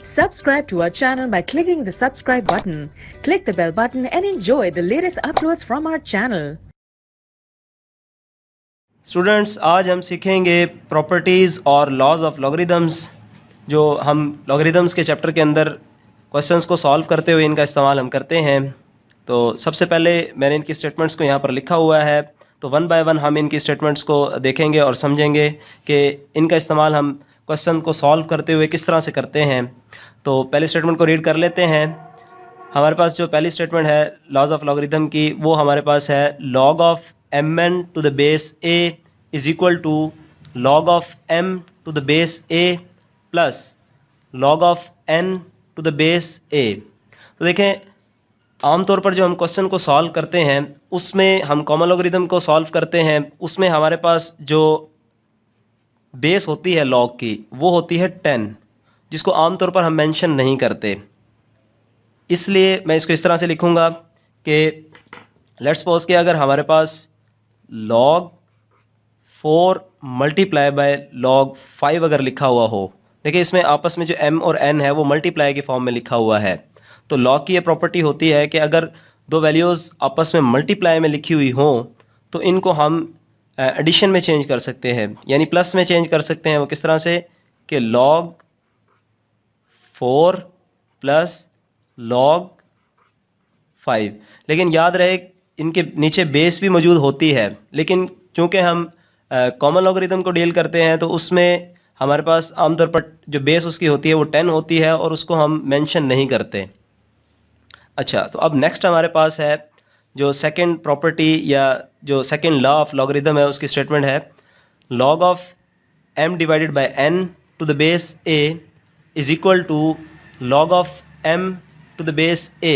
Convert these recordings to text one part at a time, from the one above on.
Subscribe to our channel by clicking the subscribe button. Click the bell button and enjoy the latest uploads from our channel. Students, आज हम सीखेंगे properties और laws of logarithms. जो हम logarithms के chapter के अंदर questions को सॉल्व करते हुए इनका इस्तेमाल हम करते हैं। तो सबसे पहले मैंने इनकी स्टेटमेंट्स को यहाँ पर लिखा हुआ है, तो वन बाय वन हम इनकी स्टेटमेंट्स को देखेंगे और समझेंगे कि इनका इस्तेमाल हम क्वेश्चन को सॉल्व करते हुए किस तरह से करते हैं। तो पहले स्टेटमेंट को रीड कर लेते हैं। हमारे पास जो पहली स्टेटमेंट है लॉज ऑफ लॉगरिदम की, वो हमारे पास है log of mn to the base a is equal to log of m to the base a plus log of n to the base a। तो देखें, आमतौर पर जो हम क्वेश्चन को सॉल्व करते हैं उसमें हम कॉमन लॉगरिदम को सॉल्व करते हैं, उसमें हमारे पास जो बेस होती है log की वो होती है 10, जिसको आमतौर पर हम मेंशन नहीं करते। इसलिए मैं इसको इस तरह से लिखूंगा कि लेट्स सपोज कि अगर हमारे पास log 4 मल्टीप्लाई बाय log 5 अगर लिखा हुआ हो, देखिए इसमें आपस में जो m और n है वो मल्टीप्लाई के फॉर्म में लिखा हुआ है। तो log की ये प्रॉपर्टी होती है कि अगर दो वैल्यूज़ आपस में मल्टीप्लाई में लिखी हुई हों तो इनको हम एडिशन में चेंज कर सकते हैं, यानी प्लस में चेंज कर सकते हैं। वो किस तरह से कि log 4 प्लस log 5। लेकिन याद रहे इनके नीचे बेस भी मौजूद होती है, लेकिन चूंकि हम कॉमन लॉगरिदम को डील करते हैं तो उसमें हमारे पास आमतौर पर जो बेस उसकी होती है वो 10 होती है और उसको हम मेंशन नहीं करते। अच्छा, तो अब नेक्स्ट हमारे पास है जो सेकंड प्रॉपर्टी या जो सेकंड लॉ ऑफ लॉगरिदम है, उसकी स्टेटमेंट है log of m divided by n to the base a is equal to log of m to the base a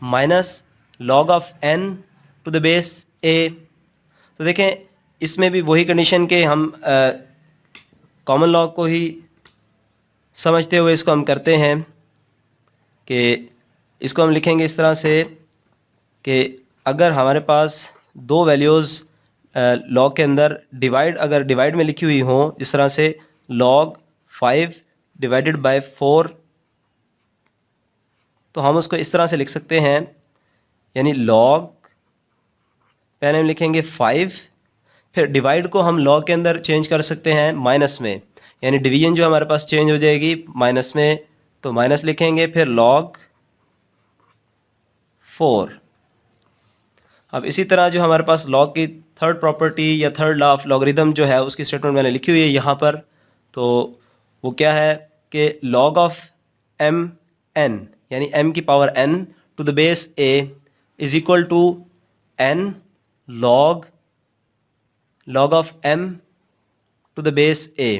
minus log of n to the base a। तो देखें, इसमें भी वही condition के हम कॉमन लॉग को ही समझते हुए इसको हम करते हैं कि इसको हम लिखेंगे इस तरह से कि अगर हमारे पास दो वैल्यूज़ लॉग के अंदर अगर डिवाइड में लिखी हुई हों, जिस तरह से log 5 डिवाइडेड बाय 4, तो हम उसको इस तरह से लिख सकते हैं, यानी log पहले हम लिखेंगे 5, फिर डिवाइड को हम log के अंदर चेंज कर सकते हैं माइनस में, यानी डिवीजन जो हमारे पास चेंज हो जाएगी माइनस में, तो माइनस लिखेंगे फिर log 4। अब इसी तरह जो हमारे पास log की थर्ड प्रॉपर्टी या थर्ड लॉ ऑफ लॉगरिदम जो है उसकी स्टेटमेंट मैंने लिखी हुई है यहाँ पर। तो वो क्या है कि log ऑफ m n यानी m की power n to the base a is equal to n log of m to the base a।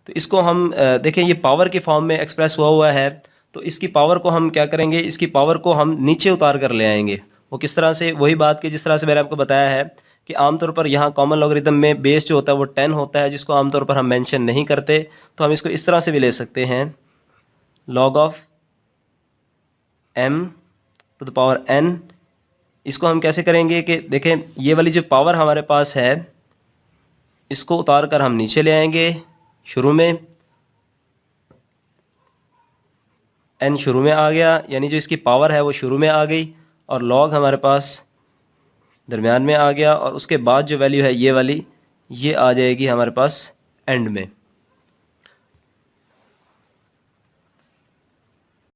तो इसको हम देखें, ये पावर के फॉर्म में एक्सप्रेस हुआ है, तो इसकी पावर को हम क्या करेंगे, इसकी पावर को हम नीचे उतार कर ले आएंगे। वो किस तरह से, वही बात की जिस तरह से मैंने आपको बताया है कि आमतौर पर यहाँ कॉमन लॉगरिदम में बेस जो होता है वो 10 होता है, जिसको आमतौर पर हम मेंशन नहीं करते। तो हम इसको इस तरह से भी ले सकते हैं, log of m to the power n। इसको हम कैसे करेंगे कि देखें, ये वाली जो पावर हमारे पास है इसको उतार कर हम नीचे ले आएंगे, शुरू में n शुरू में आ गया, यानी जो इसकी पावर है वो शुरू में आ गई, और log हमारे पास दरमियान में आ गया, और उसके बाद जो वैल्यू है ये वाली, ये आ जाएगी हमारे पास एंड में।